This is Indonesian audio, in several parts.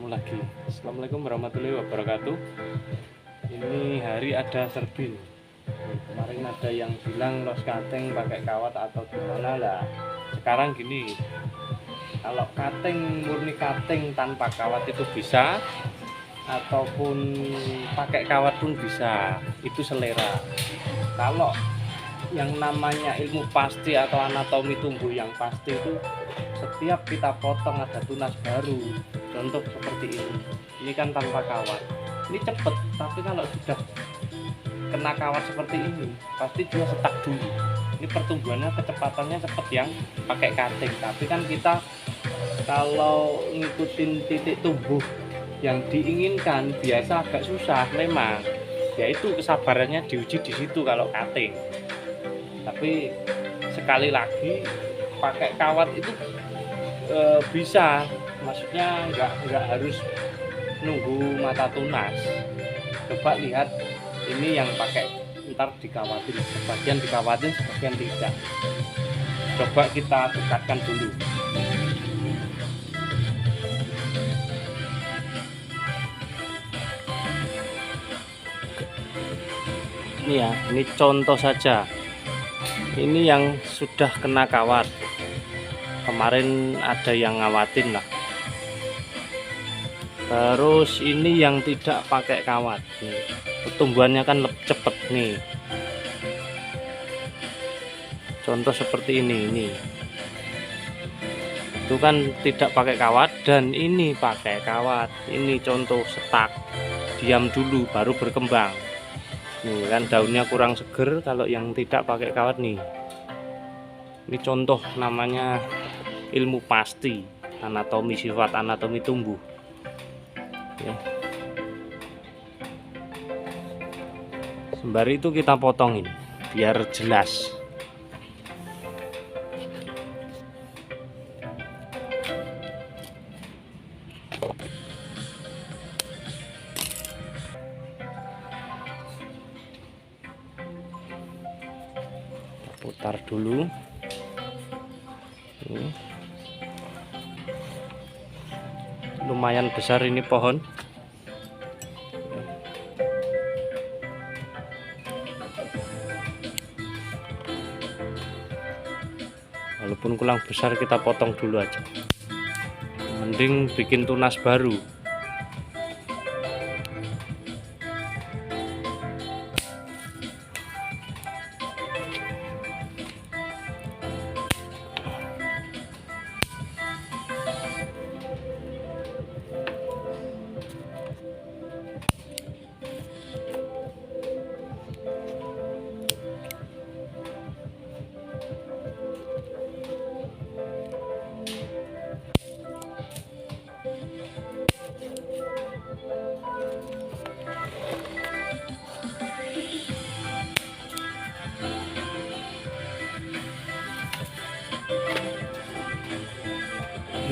ketemu lagi. Assalamualaikum warahmatullahi wabarakatuh. Ini hari ada serbin. Kemarin ada yang bilang los cutting pakai kawat atau gimana lah. Sekarang gini, kalau cutting murni cutting tanpa kawat itu bisa, ataupun pakai kawat pun bisa. Itu selera. Kalau yang namanya ilmu pasti atau anatomi tumbuh yang pasti itu setiap kita potong ada tunas baru. Contoh seperti ini kan tanpa kawat, ini cepet, tapi kalau sudah kena kawat seperti ini pasti dia setak dulu. Ini pertumbuhannya kecepatannya cepet yang pakai cutting, tapi kan kita kalau ngikutin titik tumbuh yang diinginkan biasa agak susah memang, yaitu kesabarannya diuji di situ kalau cutting. Tapi sekali lagi pakai kawat itu bisa, maksudnya nggak harus nunggu mata tunas. Coba lihat ini yang pakai, ntar dikawatin, sebagian dikawatin sebagian tidak. Coba kita dekatkan dulu. Ini ya, ini contoh saja. Ini yang sudah kena kawat. Kemarin ada yang ngawatin lah. Terus ini yang tidak pakai kawat nih. Pertumbuhannya kan cepet nih. Contoh seperti ini. Itu kan tidak pakai kawat, dan ini pakai kawat. Ini contoh setak, diam dulu baru berkembang. Nih kan daunnya kurang seger kalau yang tidak pakai kawat nih. Ini contoh namanya ilmu pasti, anatomi, sifat anatomi tumbuh ya. Sembari itu kita potongin biar jelas. Putar dulu. Lumayan besar ini pohon. Walaupun kurang besar kita potong dulu aja. Mending bikin tunas baru.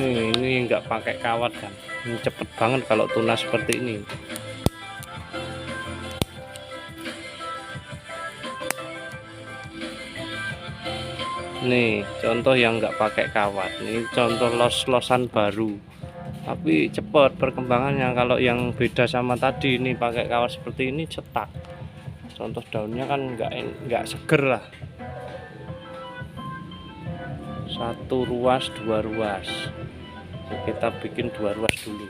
Ini enggak pakai kawat kan, ini cepet banget kalau tunas seperti ini. Nih contoh yang enggak pakai kawat, ini contoh los-losan baru tapi cepet perkembangannya. Kalau yang beda sama tadi ini pakai kawat seperti ini cetak. Contoh daunnya kan enggak seger lah. 1 ruas 2 ruas, kita bikin 2 ruas dulu.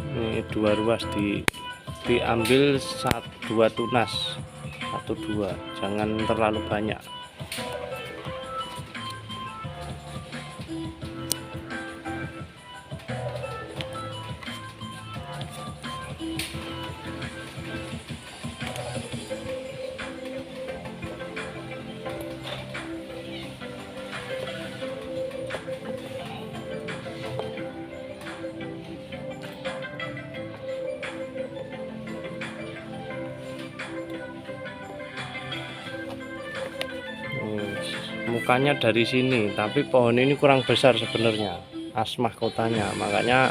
Ini 2 ruas diambil 2 tunas, 1 2, jangan terlalu banyak. Mukanya dari sini, tapi pohon ini kurang besar sebenarnya, asmah kotanya, makanya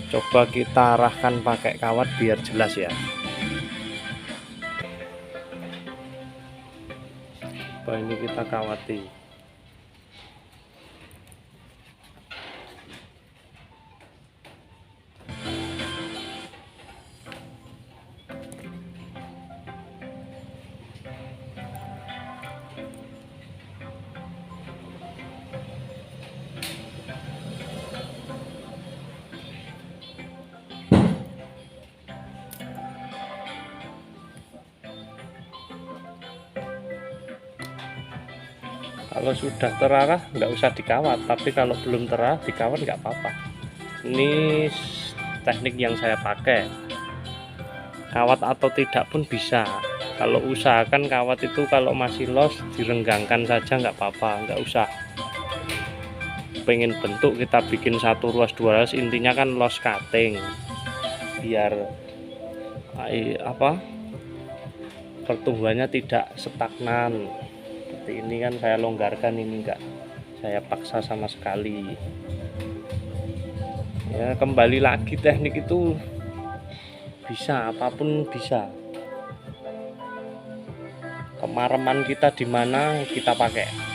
coba kita arahkan pakai kawat biar jelas ya. Coba ini kita kawati. Kalau sudah terarah nggak usah dikawat, tapi kalau belum terarah dikawat nggak apa-apa. Ini teknik yang saya pakai. Kawat atau tidak pun bisa. Kalau usahakan kawat itu kalau masih los direnggangkan saja nggak apa-apa, nggak usah. Pengen bentuk kita bikin 1 ruas 2 ruas, intinya kan los cutting biar pertumbuhannya tidak stagnan. Seperti ini kan saya longgarkan, ini enggak saya paksa sama sekali. Ya, kembali lagi teknik itu bisa, apapun bisa. Kemareman kita di mana kita pakai.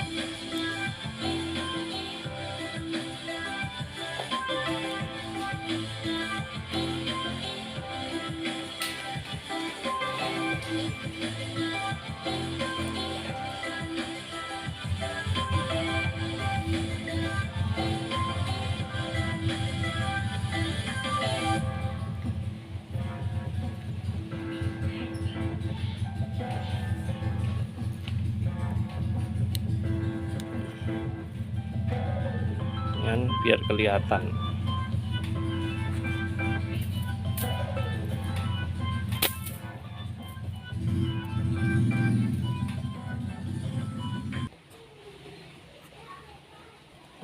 Biar kelihatan.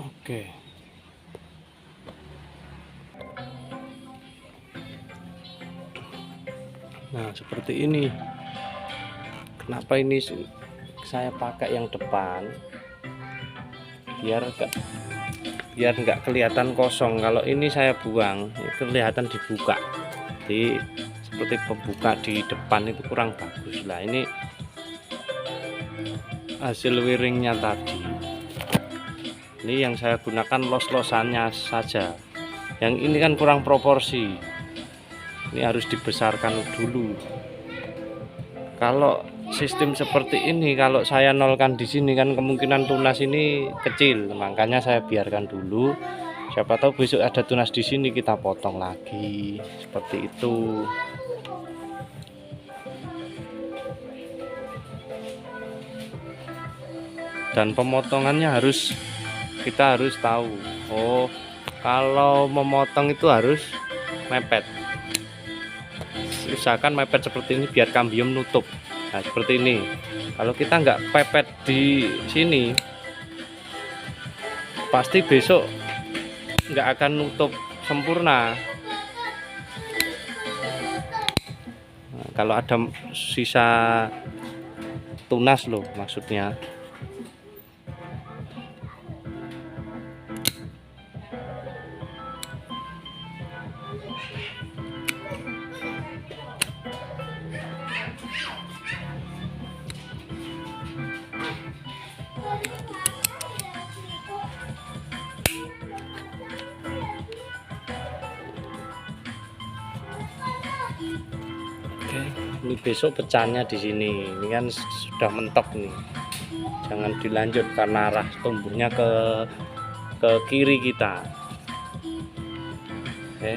Oke. Nah, seperti ini. Kenapa ini saya pakai yang depan? Biar nggak kelihatan kosong. Kalau ini saya buang, kelihatan dibuka. Jadi seperti pembuka di depan itu kurang bagus lah. Ini hasil wiringnya tadi. Ini yang saya gunakan los-losannya saja. Yang ini kan kurang proporsi. Ini harus dibesarkan dulu. Kalau sistem seperti ini, kalau saya nolkan di sini kan kemungkinan tunas ini kecil, makanya saya biarkan dulu. Siapa tahu besok ada tunas di sini, kita potong lagi seperti itu. Dan pemotongannya kita harus tahu. Oh, kalau memotong itu harus mepet. Usahakan mepet seperti ini biar kambium nutup. Nah, seperti ini. Kalau kita nggak pepet di sini, pasti besok nggak akan nutup sempurna. Nah, kalau ada sisa tunas loh maksudnya. Ini besok pecahnya di sini. Ini kan sudah mentok nih. Jangan dilanjut karena arah tumbuhnya ke kiri kita. Oke.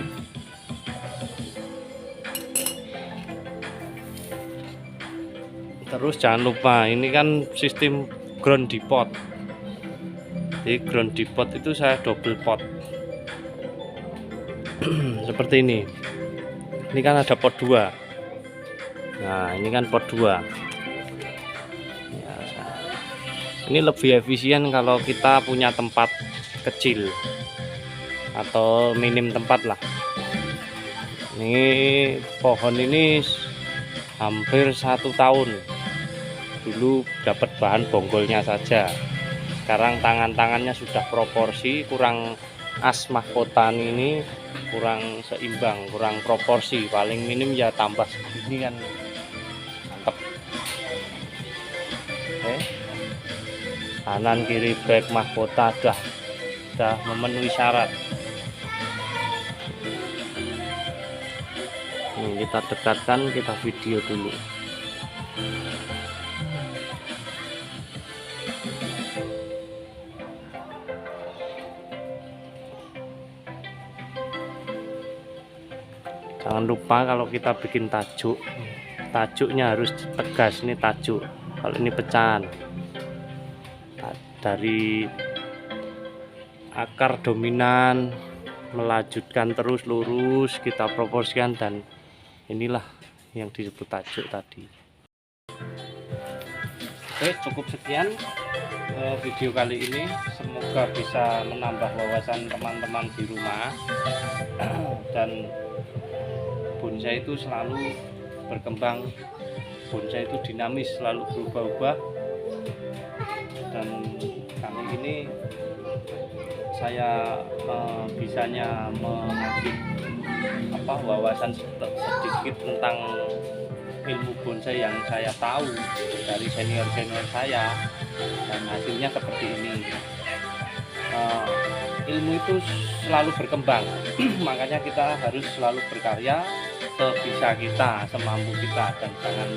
Terus jangan lupa, ini kan sistem ground depot. Di ground depot itu saya double pot. Seperti ini. Ini kan ada pot 2. Nah, ini kan pot 2. Ya, ini lebih efisien kalau kita punya tempat kecil atau minim tempat lah. Ini pohon ini hampir 1 tahun. Dulu dapat bahan bonggolnya saja. Sekarang tangan-tangannya sudah proporsi, kurang as mahkota ini kurang seimbang, kurang proporsi. Paling minim ya tambah segini kan. Oke. kanan kiri back mahkota sudah memenuhi syarat. Ini kita dekatkan, kita video dulu. Jangan lupa kalau kita bikin tajuknya harus tegas. Ini tajuk, kalau ini pecahan dari akar dominan melanjutkan terus lurus, kita proporsikan, dan inilah yang disebut tajuk tadi. Oke, cukup sekian video kali ini, semoga bisa menambah wawasan teman-teman di rumah. Dan bonsai itu selalu berkembang, bonsai itu dinamis, selalu berubah-ubah. Dan kali ini saya bisanya mengasih wawasan sedikit tentang ilmu bonsai yang saya tahu dari senior-senior saya, dan hasilnya seperti ini. Ilmu itu selalu berkembang, makanya kita harus selalu berkarya sebisa kita, semampu kita, dan jangan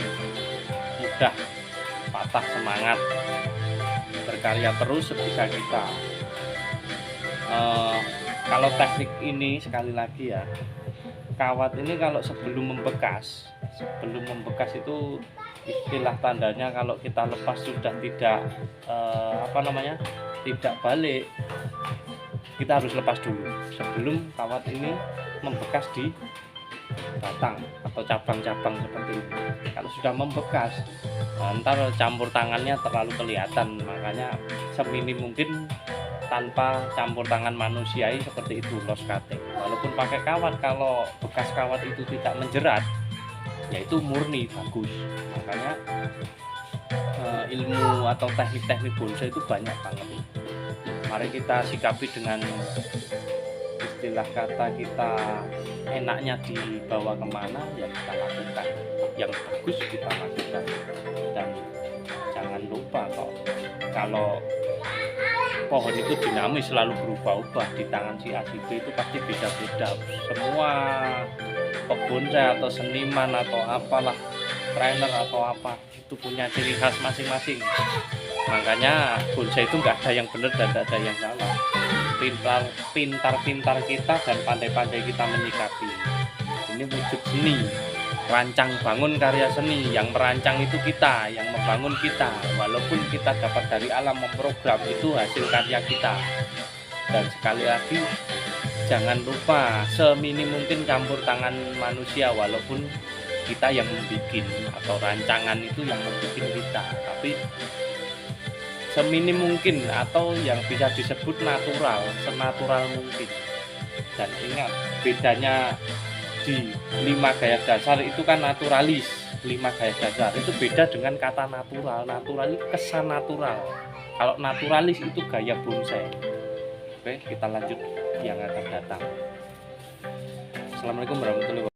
mudah patah semangat, berkarya terus sebisa kita. Kalau teknik ini, sekali lagi ya, kawat ini kalau sebelum membekas itu istilah tandanya kalau kita lepas sudah tidak tidak balik, kita harus lepas dulu sebelum kawat ini membekas di batang atau cabang-cabang seperti ini. Kalau sudah membekas, ntar campur tangannya terlalu kelihatan, makanya seminim mungkin tanpa campur tangan manusiai seperti itu loss cutting. Walaupun pakai kawat, kalau bekas kawat itu tidak menjerat, yaitu murni bagus. Makanya ilmu atau teknik-teknik bonsai itu banyak banget. Mari kita sikapi dengan istilah kata kita enaknya dibawa kemana, ya kita lakukan. Yang bagus kita lakukan. Dan jangan lupa kalau pohon itu dinamis, selalu berubah-ubah. Di tangan si A si B itu pasti beda-beda. Semua pebonsai atau seniman atau apalah, trainer atau apa, itu punya ciri khas masing-masing. Makanya bonsai itu nggak ada yang benar dan nggak ada yang salah. Pintar-pintar kita dan pandai-pandai kita menyikapi. Ini wujud seni, rancang bangun karya seni. Yang merancang itu kita, yang membangun kita. Walaupun kita dapat dari alam, memprogram, itu hasil karya kita. Dan sekali lagi, jangan lupa seminim mungkin campur tangan manusia, walaupun kita yang membuat atau rancangan itu yang membuat kita, tapi seminim mungkin atau yang bisa disebut natural, senatural mungkin. Dan ingat, bedanya di 5 gaya dasar itu kan naturalis. 5 gaya dasar itu beda dengan kata natural. Natural itu kesan natural, kalau naturalis itu gaya bonsai. Oke, kita lanjut yang akan datang. Assalamualaikum warahmatullahi wabarakatuh.